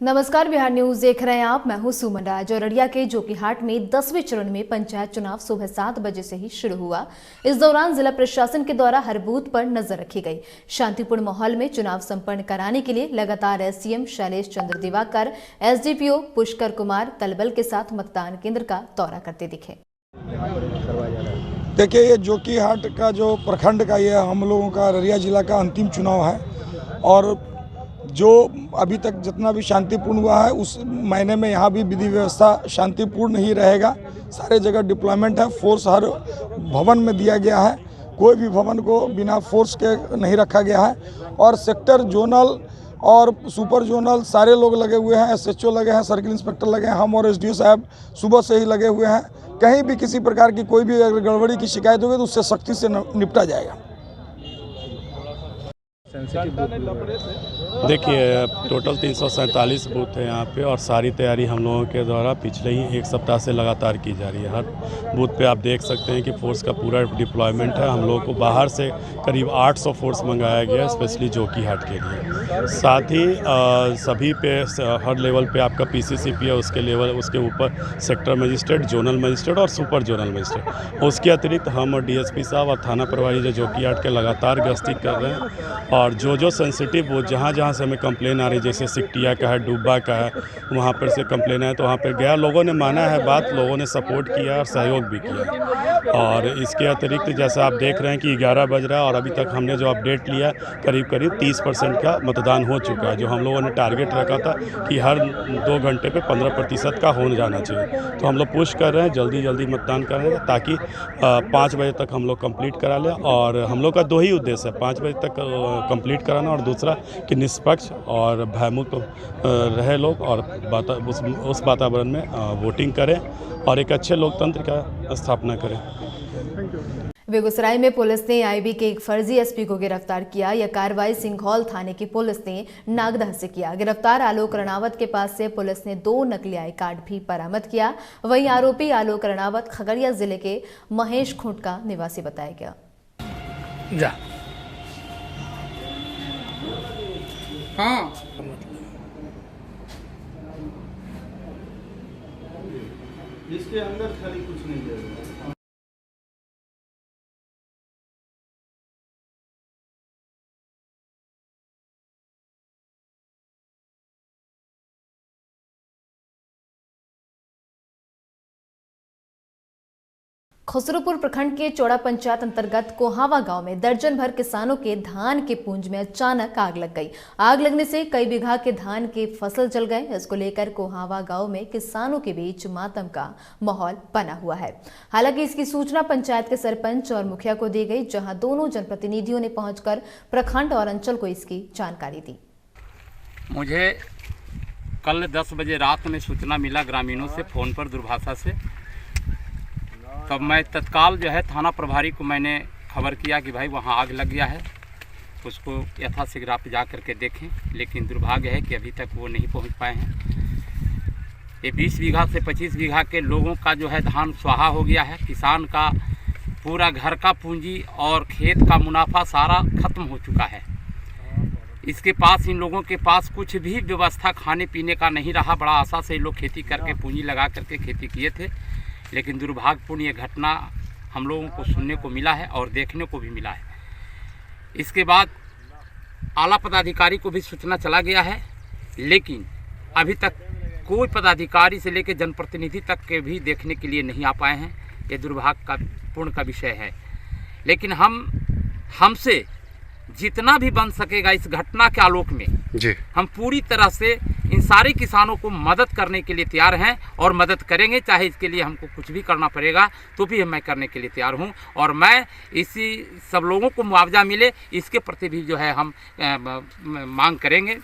नमस्कार, बिहार न्यूज देख रहे हैं आप। मैं हूं सुमन राज। अररिया के जोकीहाट में 10वें चरण में पंचायत चुनाव सुबह 7 बजे से ही शुरू हुआ। इस दौरान जिला प्रशासन के द्वारा हर बूथ पर नजर रखी गई। शांतिपूर्ण माहौल में चुनाव संपन्न कराने के लिए लगातार एसडीएम शैलेश चंद्र दिवाकर, एसडीपीओ पुष्कर कुमार तलबल के साथ मतदान केंद्र का दौरा करते दिखे। देखिए, ये जोकीहाट का जो प्रखंड का ये हम लोगों का अररिया जिला का अंतिम चुनाव है और जो अभी तक जितना भी शांतिपूर्ण हुआ है उस महीने में यहाँ भी विधि व्यवस्था शांतिपूर्ण ही रहेगा। सारे जगह डिप्लॉयमेंट है, फोर्स हर भवन में दिया गया है, कोई भी भवन को बिना फोर्स के नहीं रखा गया है और सेक्टर, जोनल और सुपर जोनल सारे लोग लगे हुए हैं। एसएचओ लगे हैं, सर्किल इंस्पेक्टर लगे हैं, हम और एसडीओ साहब सुबह से ही लगे हुए हैं। कहीं भी किसी प्रकार की कोई भी अगर गड़बड़ी की शिकायत होगी तो उससे सख्ती से निपटा जाएगा। देखिए, टोटल 347 बूथ है यहाँ पे और सारी तैयारी हम लोगों के द्वारा पिछले ही एक सप्ताह से लगातार की जा रही है। हर बूथ पे आप देख सकते हैं कि फोर्स का पूरा डिप्लॉयमेंट है। हम लोगों को बाहर से करीब 800 फोर्स मंगाया गया है, स्पेशली जोकीहाट के लिए। साथ ही सभी पे हर लेवल पे आपका पीसीसीपी है, उसके लेवल उसके ऊपर सेक्टर मजिस्ट्रेट, जोनल मजिस्ट्रेट और सुपर जोनल मजिस्ट्रेट। उसके अतिरिक्त हम और डीएसपी साहब और थाना प्रभारी जो जोकीहाट के लगातार गश्ती कर रहे हैं और जो सेंसिटिव बूथ जहाँ से हमें कंप्लेन आ रही है, जैसे सिकटिया का है, डुब्बा का है, वहाँ पर से कंप्लेन आया तो वहाँ पर गया, लोगों ने माना है बात, लोगों ने सपोर्ट किया और सहयोग भी किया। और इसके अतिरिक्त जैसे आप देख रहे हैं कि 11 बज रहा है और अभी तक हमने जो अपडेट लिया करीब 30% का मतदान हो चुका है। जो हम लोगों ने टारगेट रखा था कि हर 2 घंटे पे 15% का हो जाना चाहिए, तो हम लोग पुश कर रहे हैं, जल्दी मतदान कर रहे हैं ताकि 5 बजे तक हम लोग कंप्लीट करा लें। और हम लोग का 2 ही उद्देश्य है, 5 बजे तक कंप्लीट कराना और दूसरा कि निष्पक्ष और भयमुक्त रहे लोग और उस वातावरण में वोटिंग करें और एक अच्छे लोकतंत्र का स्थापना करें। बेगूसराय में पुलिस ने आईबी के एक फर्जी एसपी को गिरफ्तार किया। यह कार्रवाई सिंघौल थाने की पुलिस ने नागदह से किया। गिरफ्तार आलोक रणावत के पास से पुलिस ने 2 नकली आई कार्ड भी बरामद किया। वहीं आरोपी आलोक रणावत खगड़िया जिले के महेश खूंट का निवासी बताया गया। हाँ, इसके अंदर खाली कुछ नहीं है। खुसरूपुर प्रखंड के चौड़ा पंचायत अंतर्गत कोहावा गांव में दर्जन भर किसानों के धान के पूंज में अचानक आग लग गई। आग लगने से कई बीघा के धान के फसल जल गए। इसको लेकर कोहावा गांव में किसानों के बीच मातम का माहौल बना हुआ है। हालांकि इसकी सूचना पंचायत के सरपंच और मुखिया को दी गई, जहां दोनों जनप्रतिनिधियों ने पहुंचकर प्रखंड और अंचल को इसकी जानकारी दी। मुझे कल 10 बजे रात में सूचना मिला ग्रामीणों से, फोन पर दूरभाषा से। तब मैं तत्काल जो है थाना प्रभारी को मैंने खबर किया कि भाई वहाँ आग लग गया है, उसको यथाशीघ्र आप जा करके देखें। लेकिन दुर्भाग्य है कि अभी तक वो नहीं पहुँच पाए हैं। ये 20 बीघा से 25 बीघा के लोगों का जो है धान स्वाहा हो गया है। किसान का पूरा घर का पूंजी और खेत का मुनाफा सारा खत्म हो चुका है। इसके पास, इन लोगों के पास कुछ भी व्यवस्था खाने पीने का नहीं रहा। बड़ा आशा से लोग खेती करके, पूंजी लगा करके खेती किए थे, लेकिन दुर्भाग्यपूर्ण ये घटना हम लोगों को सुनने को मिला है और देखने को भी मिला है। इसके बाद आला पदाधिकारी को भी सूचना चला गया है, लेकिन अभी तक कोई पदाधिकारी से लेकर जनप्रतिनिधि तक के भी देखने के लिए नहीं आ पाए हैं। ये दुर्भाग्यपूर्ण का विषय है। लेकिन हमसे जितना भी बन सकेगा इस घटना के आलोक में जी, हम पूरी तरह से इन सारे किसानों को मदद करने के लिए तैयार हैं और मदद करेंगे। चाहे इसके लिए हमको कुछ भी करना पड़ेगा तो भी मैं करने के लिए तैयार हूं। और मैं इसी सब लोगों को मुआवजा मिले, इसके प्रति भी जो है हम मांग करेंगे।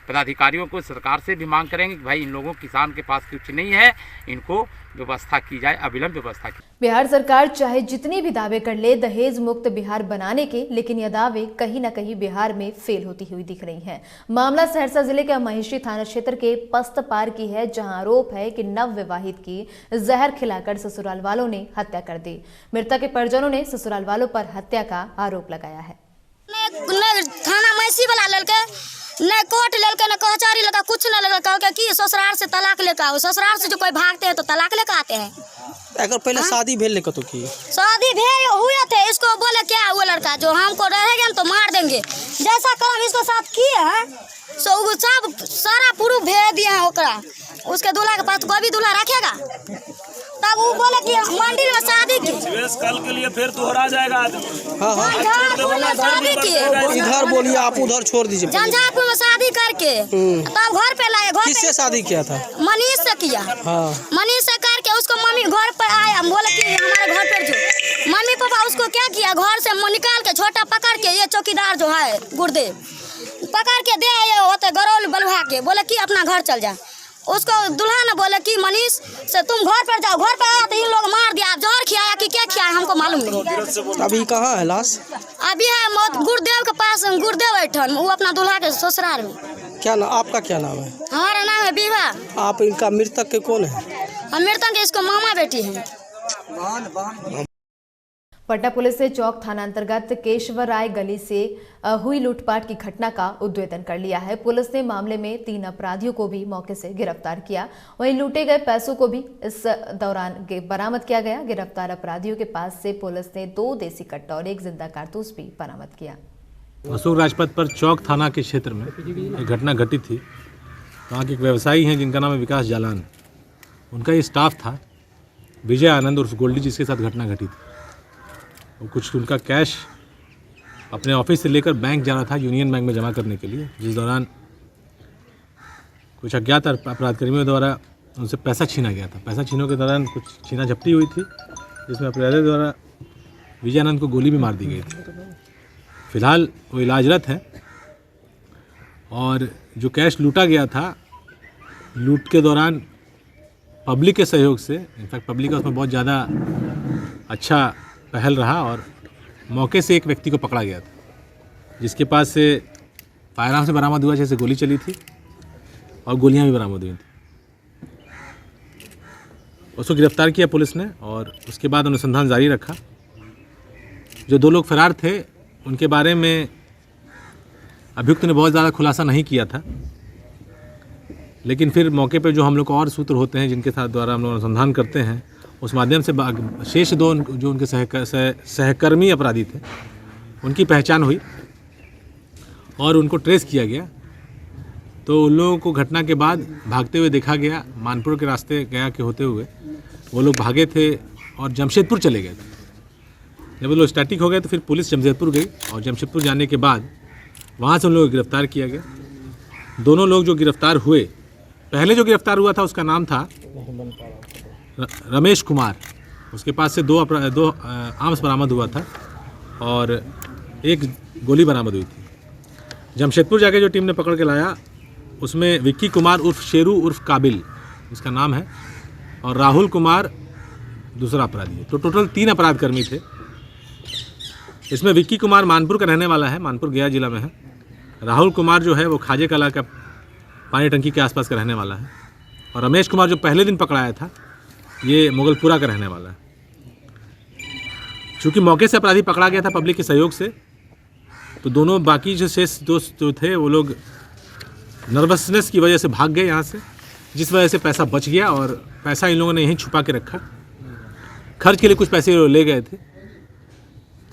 पदाधिकारियों को, सरकार से भी मांग करेंगे कि भाई इन लोगों, किसान के पास कुछ नहीं है, इनको व्यवस्था की जाए, अविलंब व्यवस्था की। बिहार सरकार चाहे जितने भी दावे कर ले दहेज मुक्त बिहार बनाने के, लेकिन ये दावे कहीं न कहीं बिहार में फेल होती हुई दिख रही हैं। मामला सहरसा जिले के महिषी थाना क्षेत्र के पस्तपार की है, जहां आरोप है कि नवविवाहित की जहर खिलाकर ससुराल वालों ने हत्या कर दी। मृतक के परिजनों ने ससुराल वालों पर हत्या का आरोप लगाया है। थाना महिषी वाला लड़के नहीं कोर्ट लेके ना कचहरी लेकर कुछ नहीं लेकर कहो कि ससुराल से तलाक लेकर आओ। ससुराल से जो कोई भागते हैं तो तलाक लेकर आते हैं। अगर पहले शादी भेल लेकर तो की शादी भेल हुए थे, इसको बोले क्या वो लड़का जो हमको रहेगा तो मार देंगे, जैसा काम इसके साथ किए हैं सो सब सारा प्रूफ भेज दिए हैं ओकरा। उसके दूल्हा के पास कोई भी दूल्हा रखेगा? तब वो बोले कि मंदिर में शादी की कल के लिए फिर दोहरा जाएगा। झंझारपुर में शादी किए, इधर बोलिए, आप उधर छोड़ दीजिए। झंझारपुर में शादी करके तब घर पे लाए। घर किससे शादी किया था? मनीष से किया। हाँ। मनीष से करके उसको मम्मी घर पर आया, बोले कि हमारे घर पर जो मम्मी पापा उसको क्या किया, घर से निकाल के छोटा पकड़ के, ये चौकीदार जो है गुरुदेव पकड़ के दे आए होते गरौल बलुहा के, बोले कि अपना घर चल जा। उसको दुल्हा ने बोले कि मनीष से तुम घर पर जाओ। घर पर आया तो इन लोग मार दिया। जहर खिलाया कि क्या खिलाया हमको मालूम नहीं। अभी कहाँ है लाश? अभी है मौत गुरुदेव के पास, गुरुदेव बैठन, वो अपना दुल्हा के ससुराल में। क्या नाम, आपका क्या नाम है? हमारा नाम है विभा। आप इनका मृतक के कौन है? हम मृतक के इसको मामा बेटी है। पटना पुलिस ने चौक थाना अंतर्गत केशवर राय गली से हुई लूटपाट की घटना का उद्भेदन कर लिया है। पुलिस ने मामले में 3 अपराधियों को भी मौके से गिरफ्तार किया। वहीं लूटे गए पैसों को भी इस दौरान बरामद किया गया। गिरफ्तार अपराधियों के पास से पुलिस ने 2 देसी कट्टा और 1 जिंदा कारतूस भी बरामद किया। अशोक राजपथ पर चौक थाना के क्षेत्र में एक घटना घटित थी। वहाँ के एक व्यवसायी हैं जिनका नाम है विकास जालान। उनका ये स्टाफ था विजय आनंद उर्फ गोल्डी, जिसके साथ घटना घटी थी। वो कुछ उनका कैश अपने ऑफिस से लेकर बैंक जा रहा था, यूनियन बैंक में जमा करने के लिए, जिस दौरान कुछ अज्ञात अपराधकर्मियों द्वारा उनसे पैसा छीना गया था। पैसा छीनों के दौरान कुछ छीना झपटी हुई थी, जिसमें अपराधियों द्वारा विजय आनंद को गोली भी मार दी गई थी। फिलहाल वो इलाजरत है। और जो कैश लूटा गया था, लूट के दौरान पब्लिक के सहयोग से, इनफैक्ट पब्लिक का उसमें बहुत ज़्यादा अच्छा पहल रहा और मौके से एक व्यक्ति को पकड़ा गया था, जिसके पास से फायरआर्म से बरामद हुआ, जैसे गोली चली थी और गोलियां भी बरामद हुई थी। उसको गिरफ्तार किया पुलिस ने और उसके बाद अनुसंधान जारी रखा। जो 2 लोग फरार थे उनके बारे में अभियुक्त ने बहुत ज़्यादा खुलासा नहीं किया था, लेकिन फिर मौके पर जो हम लोग को और सूत्र होते हैं जिनके साथ द्वारा हम लोग अनुसंधान करते हैं, उस माध्यम से शेष 2 जो उनके सहकर्मी अपराधी थे उनकी पहचान हुई और उनको ट्रेस किया गया। तो उन लोगों को घटना के बाद भागते हुए देखा गया। मानपुर के रास्ते गया के होते हुए वो लोग भागे थे और जमशेदपुर चले गए थे। जब वो लोग स्टैटिक हो गए तो फिर पुलिस जमशेदपुर गई और जमशेदपुर जाने के बाद वहाँ से उन लोगों को गिरफ्तार किया गया। दोनों लोग जो गिरफ्तार हुए, पहले जो गिरफ्तार हुआ था उसका नाम था रमेश कुमार। उसके पास से 2 आर्म्स बरामद हुआ था और 1 गोली बरामद हुई थी। जमशेदपुर जाके जो टीम ने पकड़ के लाया उसमें विक्की कुमार उर्फ शेरू उर्फ काबिल इसका नाम है और राहुल कुमार दूसरा अपराधी है। तो टोटल 3 अपराधकर्मी थे। इसमें विक्की कुमार मानपुर का रहने वाला है, मानपुर गया जिला में है। राहुल कुमार जो है वो खाजे कला का पानी टंकी के आसपास का रहने वाला है और रमेश कुमार जो पहले दिन पकड़ाया था ये मुगलपुरा का रहने वाला है। चूँकि मौके से अपराधी पकड़ा गया था पब्लिक के सहयोग से, तो दोनों बाकी जो शेष दोस्त जो थे वो लोग नर्वसनेस की वजह से भाग गए यहाँ से, जिस वजह से पैसा बच गया और पैसा इन लोगों ने यहीं छुपा के रखा। खर्च के लिए कुछ पैसे ले गए थे।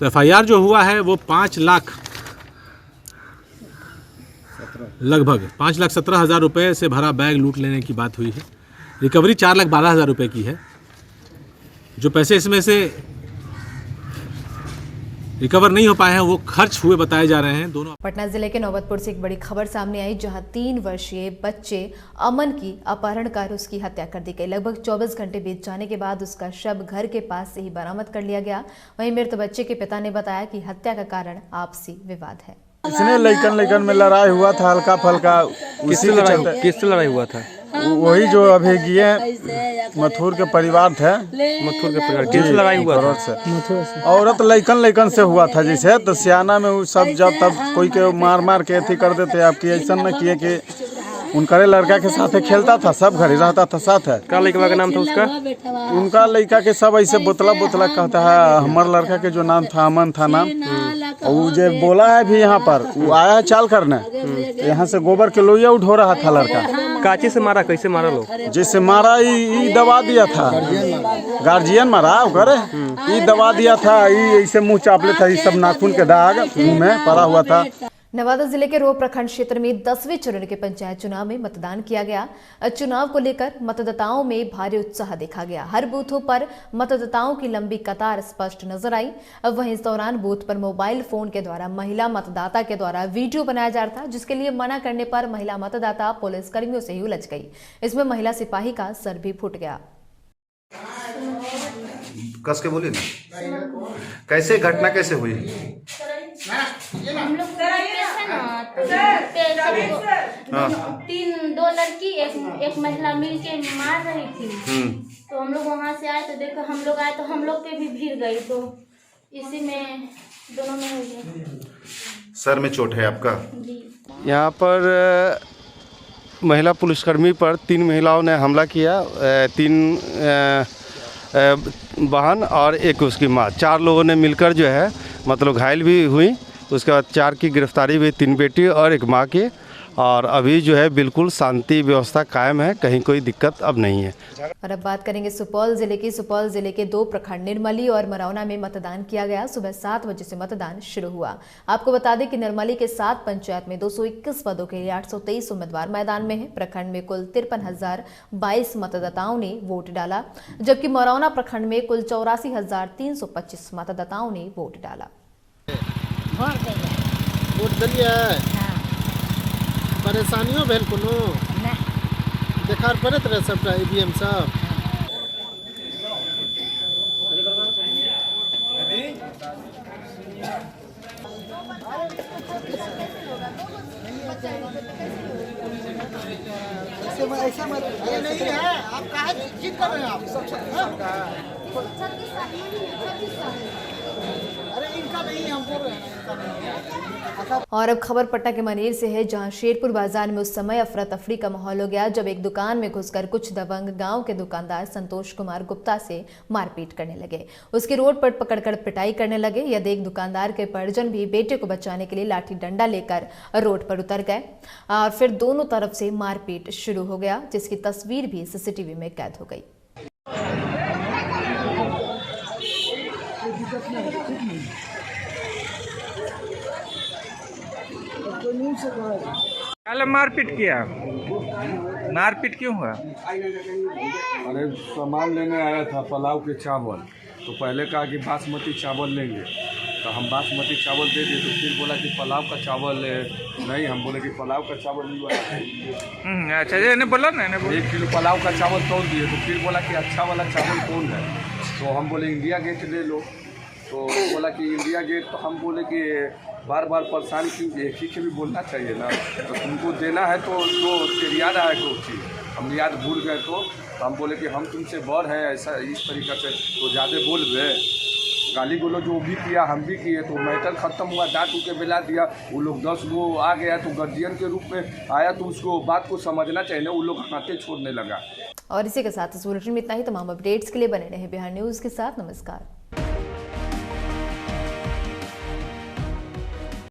तो एफआईआर जो हुआ है वो 5 लाख लगभग 5,17,000 रुपये से भरा बैग लूट लेने की बात हुई है। रिकवरी 4,12,000 रुपये की है। जो पैसे इसमें से रिकवर नहीं हो पाए हैं वो खर्च हुए बताए जा रहे हैं। दोनों पटना जिले के नौबतपुर से एक बड़ी खबर सामने आई, जहां 3 वर्षीय बच्चे अमन की अपहरण कर उसकी हत्या कर दी गई। लगभग 24 घंटे बीत जाने के बाद उसका शव घर के पास से ही बरामद कर लिया गया। वहीं मृत बच्चे के पिता ने बताया कि हत्या का कारण आपसी विवाद है। इसने लइकन में लड़ाई हुआ था, हल्का फल्का। किससे लड़ाई हुआ था? वही जो अभी गए मथुर के परिवार थे। मथुर के परिवार किससे लड़ाई हुआ था? औरत लइकन से हुआ था। जैसे तो सियाना में वो सब जब तब कोई के मार के अथी कर देते। आपकी ऐसा न किए कि उनका लड़का के साथ खेलता था, सब घर रहता था साथ है। क्या लड़का का नाम था उसका? उनका लड़का के सब ऐसे बोतला कहता है। हमारे लड़का के जो नाम था अमन था नाम। वो जो बोला है भी यहाँ पर, वो आया है चाल करने यहाँ से गोबर के लोहिया उठो रहा था लड़का। काची से मारा, कैसे मारा लोग? जैसे मारा ई दबा दिया था, गार्जियन मारा करे, ई दबा दिया था, ई ऐसे मुंह चापले था, ये सब नाखून के दाग मुंह में पड़ा हुआ था। नवादा जिले के रोह प्रखंड क्षेत्र में 10वें चरण के पंचायत चुनाव में मतदान किया गया। चुनाव को लेकर मतदाताओं में भारी उत्साह देखा गया। हर बूथों पर मतदाताओं की लंबी कतार स्पष्ट नजर आई। वहीं इस दौरान बूथ पर मोबाइल फोन के द्वारा महिला मतदाता के द्वारा वीडियो बनाया जा रहा था, जिसके लिए मना करने पर महिला मतदाता पुलिस कर्मियों से ही उलझ गई। इसमें महिला सिपाही का सर भी फूट गया। कस के बोली ना, कैसे घटना कैसे हुई? हम लोग दो लड़की एक महिला मिलके मार रही थी, तो हम लोग वहाँ से आए तो देखो हम लोग आए तो हम लोग पे भी भीड़ गई, तो इसी में दोनों में हुई है। सर में चोट है आपका? यहाँ पर महिला पुलिसकर्मी पर 3 महिलाओं ने हमला किया। 3 बहन और एक उसकी माँ, 4 लोगों ने मिलकर जो है मतलब घायल भी हुई। उसके बाद 4 की गिरफ्तारी हुई, 3 बेटी और एक माँ की। और अभी जो है बिल्कुल शांति व्यवस्था कायम है, कहीं कोई दिक्कत अब नहीं है। और अब बात करेंगे सुपौल जिले के 2 प्रखंड निर्मली और मरौना में मतदान किया गया। सुबह 7 बजे से मतदान शुरू हुआ। आपको बता दें कि निर्मली के 7 पंचायत में 221 पदों के लिए 823 उम्मीदवार मैदान में हैं। प्रखंड में कुल 53,022 मतदाताओं ने वोट डाला, जबकि मरौना प्रखंड में कुल 84,325 मतदाताओं ने वोट डाला। परेशानियों भेल कोनो देखार पड़त रहे सबटा ईवीएम सब। ऐसे मत नहीं है, आप काहे जिद कर रहे हैं? आप अरे इनका नहीं, हम बोल रहे हैं इनका नहीं। और अब खबर पटना के मनेर से है, जहां शेरपुर बाजार में उस समय अफरा तफरी का माहौल हो गया जब एक दुकान में घुसकर कुछ दबंग गांव के दुकानदार संतोष कुमार गुप्ता से मारपीट करने लगे। उसकी रोड पर पकड़कर पिटाई करने लगे। यह देख दुकानदार के परिजन भी बेटे को बचाने के लिए लाठी डंडा लेकर रोड पर उतर गए और फिर दोनों तरफ से मारपीट शुरू हो गया, जिसकी तस्वीर भी सीसीटीवी में कैद हो गई। मारपीट किया, मारपीट क्यों हुआ? अरे सामान लेने आया था पुलाव के चावल, तो पहले कहा कि बासमती चावल लेंगे, तो हम बासमती चावल दे दिए, तो फिर बोला कि पुलाव का चावल नहीं, हम बोले कि पुलाव का चावल नहीं बना। अच्छा ये नहीं बोला ना, 1 किलो पुलाव का चावल तोड़ दिए, तो फिर बोला कि अच्छा वाला चावल कौन है, तो हम बोले इंडिया गेट ले लो, तो बोला कि इंडिया गेट, तो हम बोले कि बार बार परेशान क्यों, एक ही के भी बोलना चाहिए ना, तो तुमको देना है तो याद आया कुछ चीज़, हम याद भूल गए, तो हम बोले कि हम तुमसे बड़ हैं, ऐसा इस तरीक़ा से तो ज़्यादा बोल गए, गाली गलो जो भी किया हम भी किए, तो मैटर ख़त्म हुआ, डांट के मिला दिया। वो लोग 10 गो आ गया, तो गार्जियन के रूप में आया, तो उसको बात को समझना चाहिए ना, वो लोग हाथे छोड़ने लगा। और इसी के साथ इस बुलेटिन में इतना ही। तमाम अपडेट्स के लिए बने रहे बिहार न्यूज़ के साथ। नमस्कार।